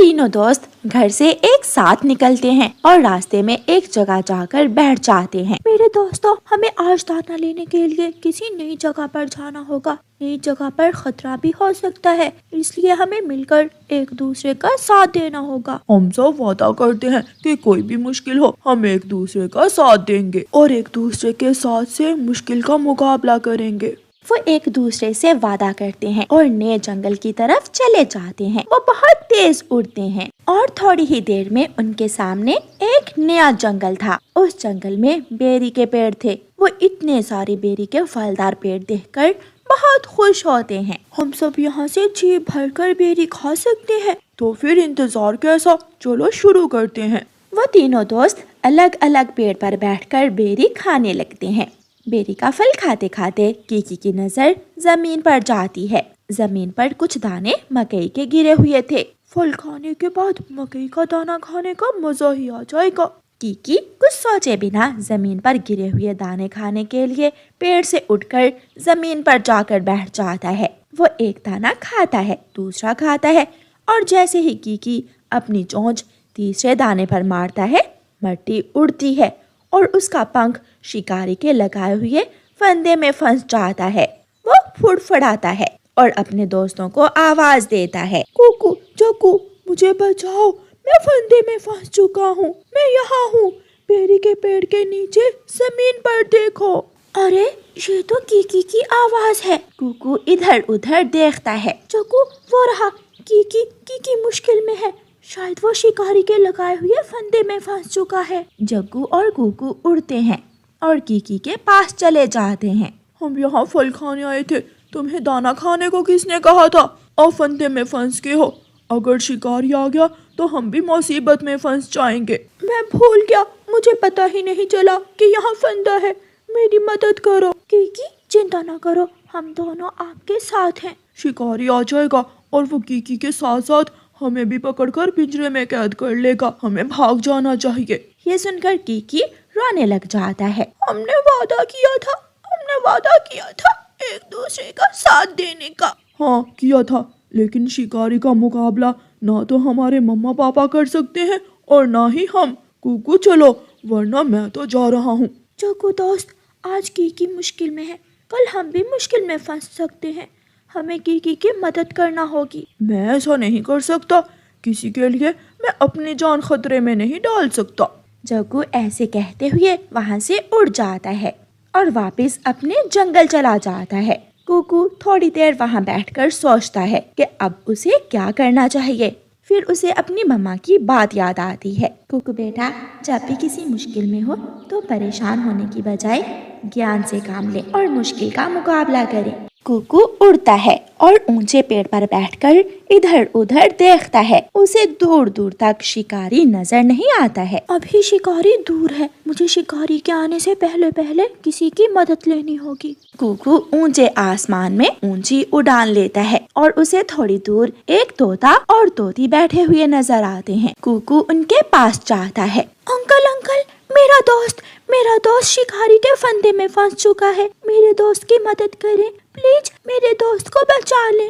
तीनों दोस्त घर से एक साथ निकलते हैं और रास्ते में एक जगह जाकर बैठ जाते हैं। मेरे दोस्तों, हमें आज दाना लेने के लिए किसी नई जगह पर जाना होगा। नई जगह पर खतरा भी हो सकता है, इसलिए हमें मिलकर एक दूसरे का साथ देना होगा। हम सब वादा करते हैं कि कोई भी मुश्किल हो हम एक दूसरे का साथ देंगे और एक दूसरे के साथ से मुश्किल का मुकाबला करेंगे। वो एक दूसरे से वादा करते हैं और नए जंगल की तरफ चले जाते हैं। वो बहुत तेज उड़ते हैं और थोड़ी ही देर में उनके सामने एक नया जंगल था। उस जंगल में बेरी के पेड़ थे। वो इतने सारे बेरी के फलदार पेड़ देखकर बहुत खुश होते हैं। हम सब यहाँ से जी भरकर बेरी खा सकते हैं, तो फिर इंतजार कैसा, चलो शुरू करते हैं। वो तीनों दोस्त अलग अलग पेड़ पर बैठकर बेरी खाने लगते हैं। बेरी का फल खाते खाते कीकी की नजर जमीन पर जाती है। जमीन पर कुछ दाने मकई के गिरे हुए थे। फल खाने के बाद मकई का दाना खाने का मजा ही आ जाएगा। कीकी कुछ सोचे बिना जमीन पर गिरे हुए दाने खाने के लिए पेड़ से उठकर जमीन पर जाकर बैठ जाता है। वो एक दाना खाता है, दूसरा खाता है और जैसे ही कीकी अपनी चोंच तीसरे दाने पर मारता है, मिट्टी उड़ती है और उसका पंख शिकारी के लगाए हुए फंदे में फंस जाता है। वो फुड़फुड़ाता है और अपने दोस्तों को आवाज देता है, कुकू चकू मुझे बचाओ, मैं फंदे में फंस चुका हूँ, मैं यहाँ हूँ, बेरी के पेड़ के नीचे जमीन पर देखो। अरे ये तो कीकी की आवाज है। कुकू इधर उधर देखता है। चकू वो रहा, कीकी मुश्किल में है, शायद वो शिकारी के लगाए हुए फंदे में फंस चुका है। जग्गू और कुकू उड़ते हैं और कीकी के पास चले जाते हैं। हम यहाँ फल खाने आए थे, तुम्हें दाना खाने को किसने कहा था? और फंदे में फंस के हो, अगर शिकारी आ गया तो हम भी मुसीबत में फंस जाएंगे। मैं भूल गया, मुझे पता ही नहीं चला कि यहाँ फंदा है, मेरी मदद करो। कीकी चिंता न करो, हम दोनों आपके साथ हैं। शिकारी आ जाएगा और वो कीकी के साथ साथ हमें भी पकड़कर पिंजरे में कैद कर लेगा, हमें भाग जाना चाहिए। ये सुनकर कीकी रोने लग जाता है। हमने वादा किया था एक दूसरे का साथ देने का। हाँ किया था, लेकिन शिकारी का मुकाबला ना तो हमारे मम्मा पापा कर सकते हैं और ना ही हम। कुकू चलो, वरना मैं तो जा रहा हूँ। चकू दोस्त, आज कीकी मुश्किल में है, कल हम भी मुश्किल में फंस सकते हैं, हमें कीकी की मदद करना होगी। मैं ऐसा नहीं कर सकता, किसी के लिए मैं अपनी जान खतरे में नहीं डाल सकता। जग्गू ऐसे कहते हुए वहाँ से उड़ जाता है और वापस अपने जंगल चला जाता है। कुकू थोड़ी देर वहाँ बैठकर सोचता है कि अब उसे क्या करना चाहिए। फिर उसे अपनी मम्मा की बात याद आती है। कुकू बेटा, जब भी किसी मुश्किल में हो तो परेशान होने की बजाय ज्ञान से काम ले और मुश्किल का मुकाबला करे। कुकू उड़ता है और ऊंचे पेड़ पर बैठकर इधर उधर देखता है। उसे दूर दूर तक शिकारी नजर नहीं आता है। अभी शिकारी दूर है, मुझे शिकारी के आने से पहले पहले किसी की मदद लेनी होगी। कुकू ऊंचे आसमान में ऊंची उड़ान लेता है और उसे थोड़ी दूर एक तोता और तोती बैठे हुए नजर आते हैं। कुकू उनके पास जाता है। अंकल अंकल, मेरा दोस्त शिकारी के फंदे में फंस चुका है, मेरे दोस्त की मदद करें प्लीज, मेरे दोस्त को बचा लें।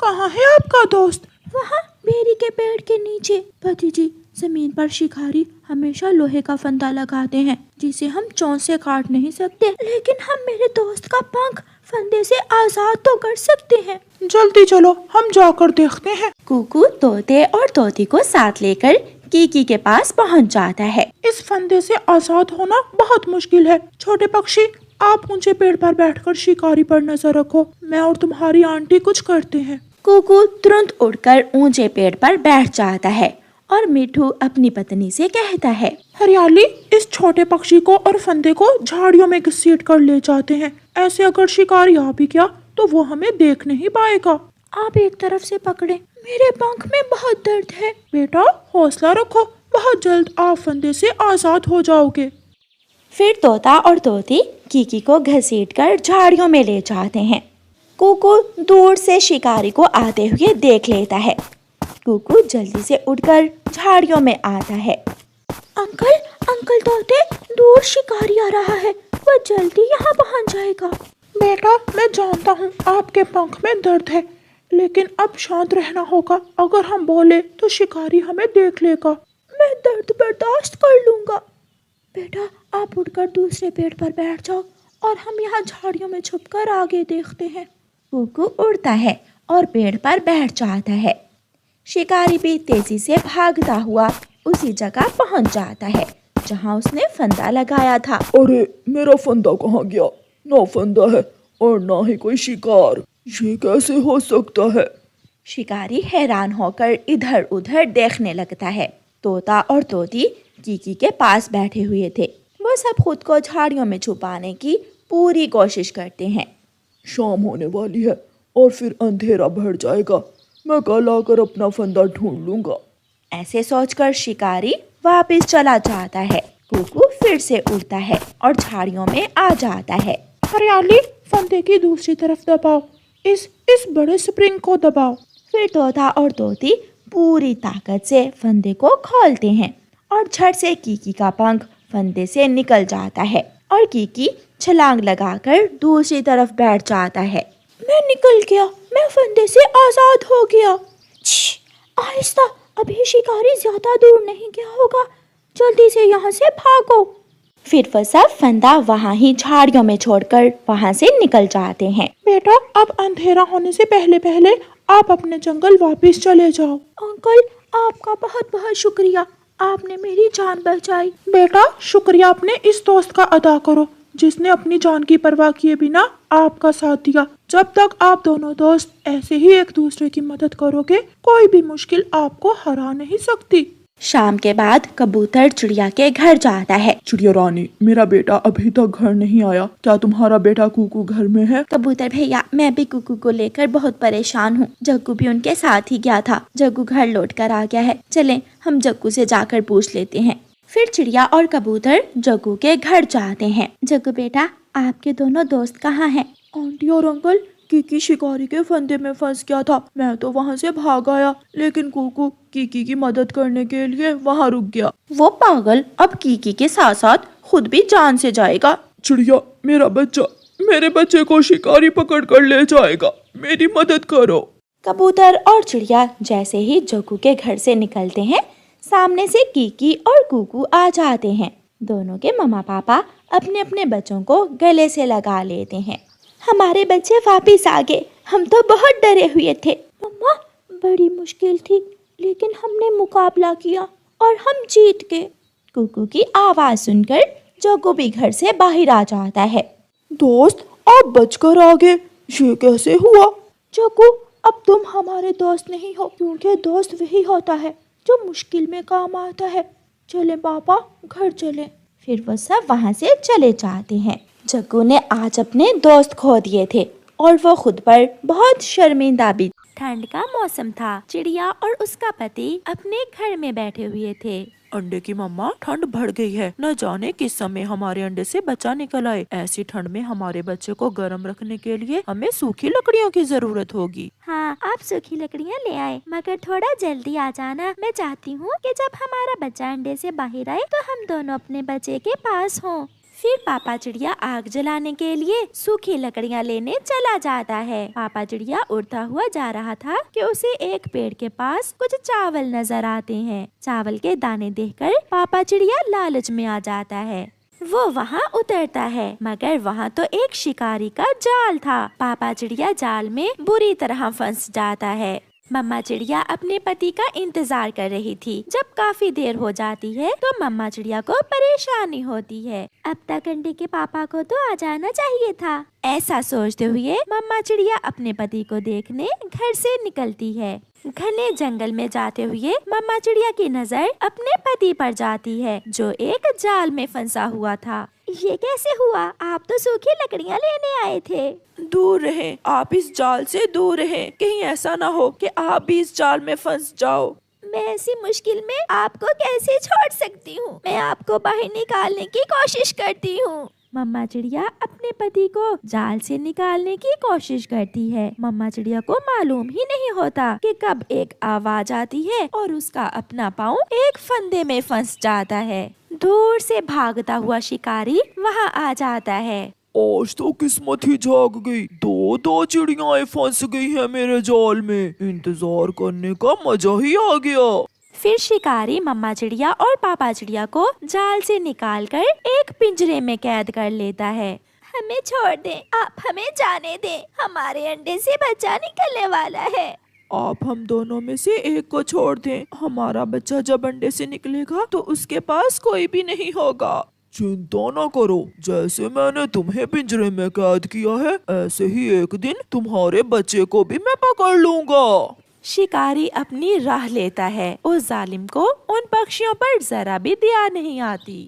कहाँ है आपका दोस्त? वहाँ बेरी के पेड़ के नीचे। भतीजी, जमीन पर शिकारी हमेशा लोहे का फंदा लगाते हैं जिसे हम चोंच से काट नहीं सकते, लेकिन हम मेरे दोस्त का पंख फंदे से आजाद तो कर सकते हैं। जल्दी चलो, हम जाकर देखते हैं। कुकू तोते और तोती को साथ लेकर कीकी के पास पहुंच जाता है। इस फंदे से आजाद होना बहुत मुश्किल है। छोटे पक्षी, आप ऊंचे पेड़ पर बैठकर शिकारी पर नजर रखो, मैं और तुम्हारी आंटी कुछ करते हैं। कुकू तुरंत उड़कर ऊंचे पेड़ पर बैठ जाता है और मिठू अपनी पत्नी से कहता है, हरियाली, इस छोटे पक्षी को और फंदे को झाड़ियों में घसीट कर ले जाते हैं, ऐसे अगर शिकारी आ भी गया तो वो हमें देख नहीं पाएगा। आप एक तरफ से पकड़े, मेरे पंख में बहुत दर्द है। बेटा हौसला रखो, बहुत जल्द आप फंदे से आजाद हो जाओगे। फिर तोता और तोती कीकी को घसीटकर झाड़ियों में ले जाते हैं। कुकू दूर से शिकारी को आते हुए देख लेता है। कुकू जल्दी से उड़कर झाड़ियों में आता है। अंकल तोते, दूर शिकारी आ रहा है, वो जल्दी यहाँ पहुँच जाएगा। बेटा मैं जानता हूँ आपके पंख में दर्द है, लेकिन अब शांत रहना होगा, अगर हम बोले तो शिकारी हमें देख लेगा। मैं दर्द बर्दाश्त कर लूंगा। बेटा, आप उठकर दूसरे पेड़ पर बैठ जाओ और हम यहाँ झाड़ियों में छुपकर आगे देखते हैं। कुकू उड़ता है और पेड़ पर बैठ जाता है। शिकारी भी तेजी से भागता हुआ उसी जगह पहुंच जाता है जहां उसने फंदा लगाया था। अरे, मेरा फंदा कहाँ गया? ना फंदा है और ना ही कोई शिकार, ये कैसे हो सकता है? शिकारी हैरान होकर इधर उधर देखने लगता है। तोता और तोती कीकी के पास बैठे हुए थे। वो सब खुद को झाड़ियों में छुपाने की पूरी कोशिश करते हैं। शाम होने वाली है और फिर अंधेरा बढ़ जाएगा। मैं कल आकर अपना फंदा ढूंढ लूंगा। ऐसे सोचकर शिकारी वापस चला जाता है। कुकू फिर से उड़ता है और झाड़ियों में आ जाता है। हरियाली, फंदे की दूसरी तरफ दबाओ, इस बड़े स्प्रिंग को दबाओ। फिर तोता और तोती पूरी ताकत से फंदे को खोलते हैं और झट से कीकी का पंख फंदे से निकल जाता है और कीकी छलांग लगाकर दूसरी तरफ बैठ जाता है। मैं निकल गया, मैं फंदे से आजाद हो गया। आहिस्ता, अभी शिकारी ज्यादा दूर नहीं गया होगा, जल्दी से यहाँ से भागो। फिर वह सब फंदा वहाँ ही झाड़ियों में छोड़कर वहाँ से निकल जाते हैं। बेटा, अब अंधेरा होने से पहले पहले आप अपने जंगल वापस चले जाओ। अंकल, आपका बहुत बहुत शुक्रिया, आपने मेरी जान बचाई। बेटा, शुक्रिया अपने इस दोस्त का अदा करो जिसने अपनी जान की परवाह किए बिना आपका साथ दिया। जब तक आप दोनों दोस्त ऐसे ही एक दूसरे की मदद करोगे, कोई भी मुश्किल आपको हरा नहीं सकती। शाम के बाद कबूतर चिड़िया के घर जाता है। चिड़िया रानी, मेरा बेटा अभी तक घर नहीं आया, क्या तुम्हारा बेटा कुकू घर में है? कबूतर भैया, मैं भी कुकू को लेकर बहुत परेशान हूँ। जग्गू भी उनके साथ ही गया था। जग्गू घर लौट कर आ गया है। चलें, हम जग्गू से जाकर पूछ लेते हैं। फिर चिड़िया और कबूतर जग्गू के घर जाते हैं। जग्गू बेटा, आपके दोनों दोस्त कहाँ हैं? आंटी और अंकल, कीकी शिकारी के फंदे में फंस गया था, मैं तो वहाँ से भाग आया, लेकिन कुकू कीकी की मदद करने के लिए वहाँ रुक गया। वो पागल अब कीकी के साथ साथ खुद भी जान से जाएगा। चिड़िया, मेरे बच्चे को शिकारी पकड़ कर ले जाएगा, मेरी मदद करो। कबूतर और चिड़िया जैसे ही जग्गू के घर से निकलते हैं, सामने से कीकी और कुकू आ जाते हैं। दोनों के मम्मा पापा अपने अपने बच्चों को गले से लगा लेते हैं। हमारे बच्चे वापस आ गए, हम तो बहुत डरे हुए थे। मम्मा, बड़ी मुश्किल थी, लेकिन हमने मुकाबला किया और हम जीत गए। कुकू की आवाज सुनकर जग्गू भी घर से बाहर आ जाता है। दोस्त, आप बचकर आ गए, ये कैसे हुआ? जग्गू, अब तुम हमारे दोस्त नहीं हो, क्योंकि दोस्त वही होता है जो मुश्किल में काम आता है। चले पापा, घर चले। फिर वो सब वहाँ से चले जाते हैं। जग्गू ने आज अपने दोस्त खो दिए थे और वो खुद पर बहुत शर्मिंदा भी। ठंड का मौसम था। चिड़िया और उसका पति अपने घर में बैठे हुए थे। अंडे की मम्मा, ठंड बढ़ गई है, न जाने किस समय हमारे अंडे से बच्चा निकल आए। ऐसी ठंड में हमारे बच्चे को गर्म रखने के लिए हमें सूखी लकड़ियों की जरूरत होगी। हाँ, आप सूखी लकड़ियाँ ले आए, मगर थोड़ा जल्दी आ जाना। मैं चाहती हूँ कि जब हमारा बच्चा अंडे से बाहर आए तो हम दोनों अपने बच्चे के पास हों। फिर पापा चिड़िया आग जलाने के लिए सूखी लकड़ियाँ लेने चला जाता है। पापा चिड़िया उड़ता हुआ जा रहा था कि उसे एक पेड़ के पास कुछ चावल नजर आते हैं। चावल के दाने देखकर पापा चिड़िया लालच में आ जाता है। वो वहाँ उतरता है, मगर वहाँ तो एक शिकारी का जाल था। पापा चिड़िया जाल में बुरी तरह फंस जाता है। मम्मा चिड़िया अपने पति का इंतजार कर रही थी। जब काफी देर हो जाती है तो मम्मा चिड़िया को परेशानी होती है। अब तक अंडे के पापा को तो आ जाना चाहिए था। ऐसा सोचते हुए मम्मा चिड़िया अपने पति को देखने घर से निकलती है। घने जंगल में जाते हुए मम्मा चिड़िया की नजर अपने पति पर जाती है, जो एक जाल में फंसा हुआ था। ये कैसे हुआ? आप तो सूखी लकड़ियाँ लेने आए थे। दूर रहें, आप इस जाल से दूर रहें, कहीं ऐसा ना हो कि आप भी इस जाल में फंस जाओ। मैं ऐसी मुश्किल में आपको कैसे छोड़ सकती हूँ? मैं आपको बाहर निकालने की कोशिश करती हूँ। मम्मा चिड़िया अपने पति को जाल से निकालने की कोशिश करती है। मम्मा चिड़िया को मालूम ही नहीं होता कि कब एक आवाज आती है और उसका अपना पाँव एक फंदे में फंस जाता है। दूर से भागता हुआ शिकारी वहाँ आ जाता है। आज तो किस्मत ही जाग गई। दो चिड़ियाएं फंस गई हैं मेरे जाल में। इंतजार करने का मजा ही आ गया। फिर शिकारी मम्मा चिड़िया और पापा चिड़िया को जाल से निकालकर एक पिंजरे में कैद कर लेता है। हमें छोड़ दें, आप हमें जाने दें, हमारे अंडे से बच्चा निकलने वाला है। आप हम दोनों में से एक को छोड़ दें। हमारा बच्चा जब अंडे से निकलेगा तो उसके पास कोई भी नहीं होगा। चिंता न करो, जैसे मैंने तुम्हें पिंजरे में कैद किया है ऐसे ही एक दिन तुम्हारे बच्चे को भी मैं पकड़ लूंगा। शिकारी अपनी राह लेता है। उस जालिम को उन पक्षियों पर जरा भी दया नहीं आती।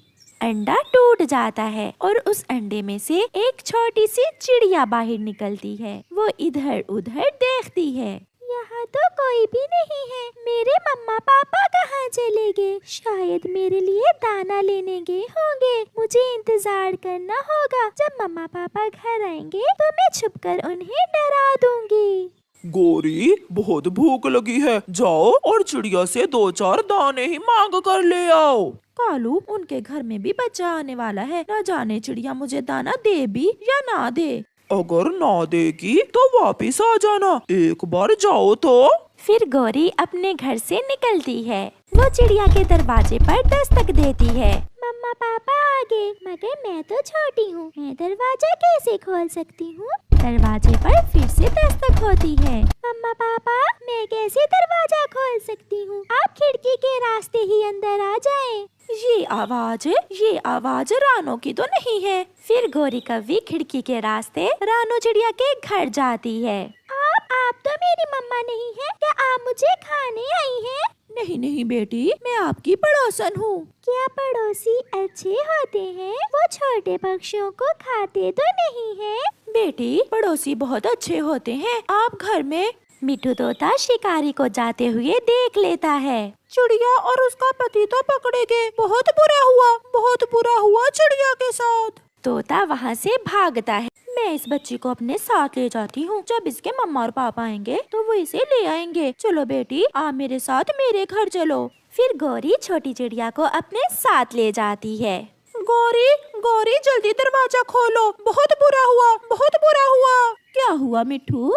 अंडा टूट जाता है और उस अंडे में से एक छोटी सी चिड़िया बाहर निकलती है। वो इधर उधर देखती है। यहाँ तो कोई भी नहीं है। मेरे मम्मा पापा कहाँ चले गए? शायद मेरे लिए दाना लेने गए होंगे। मुझे इंतजार करना होगा। जब मम्मा पापा घर आएंगे तो मैं छुपकर उन्हें डरा दूंगी। गोरी, बहुत भूख लगी है, जाओ और चिड़िया से 2-4 दाने ही मांग कर ले आओ। कालू, उनके घर में भी बच्चा आने वाला है। न जाने चिड़िया मुझे दाना दे भी या ना दे। अगर ना देगी तो वापिस आ जाना, एक बार जाओ तो। फिर गौरी अपने घर से निकलती है। वो चिड़िया के दरवाजे पर दस्तक देती है। मम्मा पापा आ गए, मगर मैं तो छोटी हूँ, मैं दरवाजा कैसे खोल सकती हूँ? दरवाजे पर फिर से दस्तक होती है। मम्मा पापा, मैं कैसे दरवाजा खोल सकती हूँ? आप खिड़की के रास्ते ही अंदर आ जाएं। ये आवाज रानो की तो नहीं है। फिर गौरी कव्वी खिड़की के रास्ते रानो चिड़िया के घर जाती है। आप तो मेरी मम्मा नहीं है, क्या आप मुझे खाने आई हैं? नहीं बेटी, मैं आपकी पड़ोसन हूँ। क्या पड़ोसी अच्छे होते हैं? वो छोटे पक्षियों को खाते तो नहीं है? बेटी, पड़ोसी बहुत अच्छे होते हैं। आप घर में। मिठू तोता शिकारी को जाते हुए देख लेता है। चिड़िया और उसका पति तो पकड़े गए। बहुत बुरा हुआ चिड़िया के साथ। तोता वहाँ से भागता है। मैं इस बच्ची को अपने साथ ले जाती हूँ। जब इसके मम्मा और पापा आएंगे तो वो इसे ले आएंगे। चलो बेटी, आप मेरे साथ मेरे घर चलो। फिर गौरी छोटी चिड़िया को अपने साथ ले जाती है। गौरी जल्दी दरवाजा खोलो, बहुत बुरा हुआ। क्या हुआ मिठू?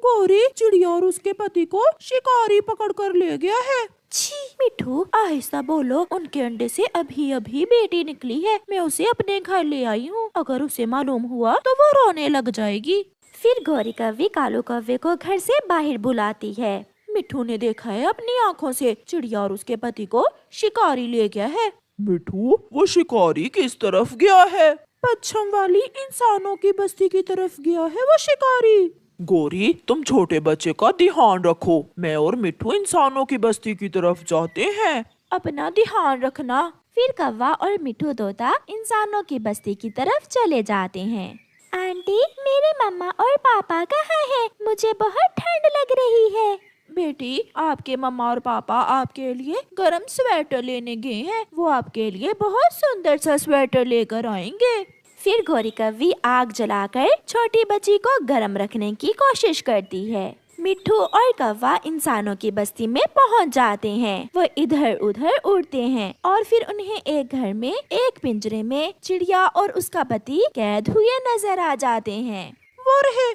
गौरी, चिड़िया और उसके पति को शिकारी पकड़ कर ले गया है। छी मिठू, आहिस्ता बोलो। उनके अंडे से अभी अभी बेटी निकली है। मैं उसे अपने घर ले आई हूँ। अगर उसे मालूम हुआ तो वो रोने लग जाएगी। फिर गौरी कव्वी कालू कव्वे को घर से बाहर बुलाती है। मिठू ने देखा है अपनी आँखों से, चिड़िया और उसके पति को शिकारी ले गया है। मिठू, वो शिकारी किस तरफ गया है? पश्चिम वाली इंसानों की बस्ती की तरफ गया है वो शिकारी। गौरी, तुम छोटे बच्चे का ध्यान रखो। मैं और मिठू इंसानों की बस्ती की तरफ जाते हैं। अपना ध्यान रखना। फिर कौवा और मिठू तोता इंसानों की बस्ती की तरफ चले जाते हैं। आंटी, मेरे मम्मा और पापा कहाँ हैं? मुझे बहुत ठंड लग रही है। बेटी, आपके मम्मा और पापा आपके लिए गर्म स्वेटर लेने गए हैं। वो आपके लिए बहुत सुंदर सा स्वेटर लेकर आएंगे। फिर गौरी कव्वी आग जलाकर छोटी बच्ची को गर्म रखने की कोशिश करती है। मिठू और कौवा इंसानों की बस्ती में पहुंच जाते हैं। वो इधर उधर उड़ते हैं और फिर उन्हें एक घर में एक पिंजरे में चिड़िया और उसका पति कैद हुए नजर आ जाते हैं।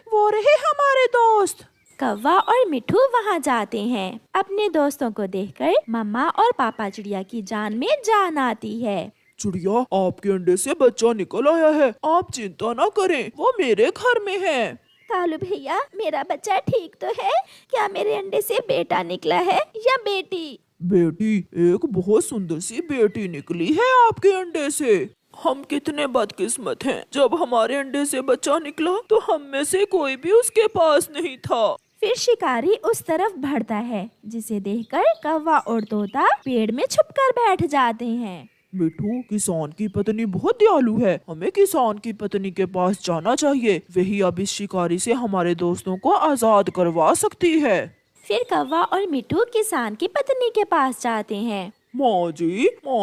वो रहे हमारे दोस्त। कौवा और मिठू वहाँ जाते हैं। अपने दोस्तों को देखकर मम्मा और पापा चिड़िया की जान में जान आती है। चिड़िया, आपके अंडे से बच्चा निकल आया है, आप चिंता न करें, वो मेरे घर में है। कालू भैया, मेरा बच्चा ठीक तो है? क्या मेरे अंडे से बेटा निकला है या बेटी? बेटी, एक बहुत सुंदर सी बेटी निकली है आपके अंडे से। हम कितने बदकिस्मत हैं, जब हमारे अंडे से बच्चा निकला तो हम में से कोई भी उसके पास नहीं था। फिर शिकारी उस तरफ बढ़ता है, जिसे देखकर कौवा और तोता पेड़ में छुपकर बैठ जाते हैं। मिठू, किसान की पत्नी बहुत दयालु है, हमें किसान की पत्नी के पास जाना चाहिए। वही अब इस शिकारी से हमारे दोस्तों को आजाद करवा सकती है। फिर कौवा और मिठू किसान की पत्नी के पास जाते हैं। माँ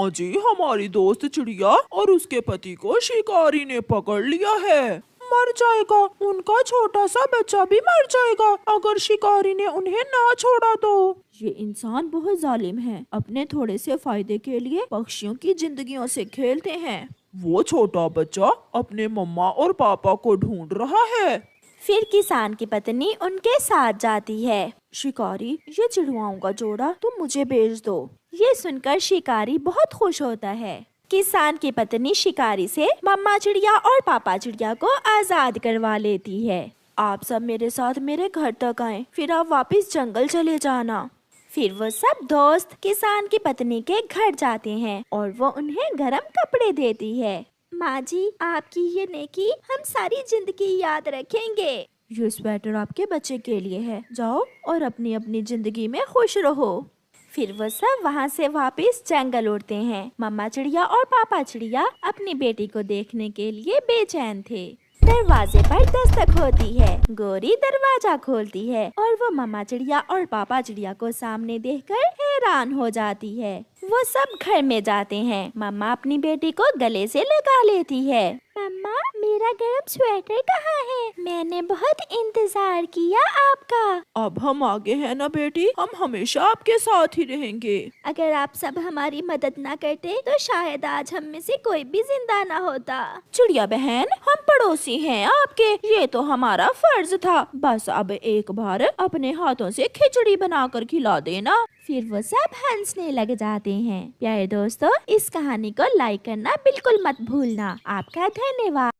जी, हमारी दोस्त चिड़िया और उसके पति को शिकारी ने पकड़ लिया है। मर जाएगा, उनका छोटा सा बच्चा भी मर जाएगा अगर शिकारी ने उन्हें ना छोड़ा तो। ये इंसान बहुत जालिम हैं, अपने थोड़े से फायदे के लिए पक्षियों की जिंदगियों से खेलते हैं। वो छोटा बच्चा अपने मम्मा और पापा को ढूंढ रहा है। फिर किसान की पत्नी उनके साथ जाती है। शिकारी, ये चिड़ियाओं का जोड़ा तुम मुझे बेच दो। ये सुनकर शिकारी बहुत खुश होता है। किसान की पत्नी शिकारी से मम्मा चिड़िया और पापा चिड़िया को आजाद करवा लेती है। आप सब मेरे साथ मेरे घर तक आए, फिर आप वापस जंगल चले जाना। फिर वो सब दोस्त किसान की पत्नी के घर जाते हैं और वो उन्हें गरम कपड़े देती है। माँ जी, आपकी ये नेकी हम सारी जिंदगी याद रखेंगे। ये स्वेटर आपके बच्चे के लिए है, जाओ और अपनी अपनी जिंदगी में खुश रहो। फिर वो सब वहाँ से वापस जंगल उड़ते हैं। मम्मा चिड़िया और पापा चिड़िया अपनी बेटी को देखने के लिए बेचैन थे। दरवाजे पर दस्तक होती है। गोरी दरवाजा खोलती है और वो मम्मा चिड़िया और पापा चिड़िया को सामने देखकर हैरान हो जाती है। वो सब घर में जाते हैं। मम्मा अपनी बेटी को गले से लगा लेती है। मम्मा, मेरा गर्म स्वेटर कहाँ है? मैंने बहुत इंतजार किया आपका। अब हम आगे हैं ना बेटी, हम हमेशा आपके साथ ही रहेंगे। अगर आप सब हमारी मदद ना करते तो शायद आज हम में से कोई भी जिंदा ना होता। चिड़िया बहन, हम पड़ोसी हैं आपके, ये तो हमारा फर्ज था। बस अब एक बार अपने हाथों से खिचड़ी बनाकर खिला देना। फिर वो सब हंसने लग जाते हैं। प्यारे दोस्तों, इस कहानी को लाइक करना बिल्कुल मत भूलना। आपका धन्यवाद।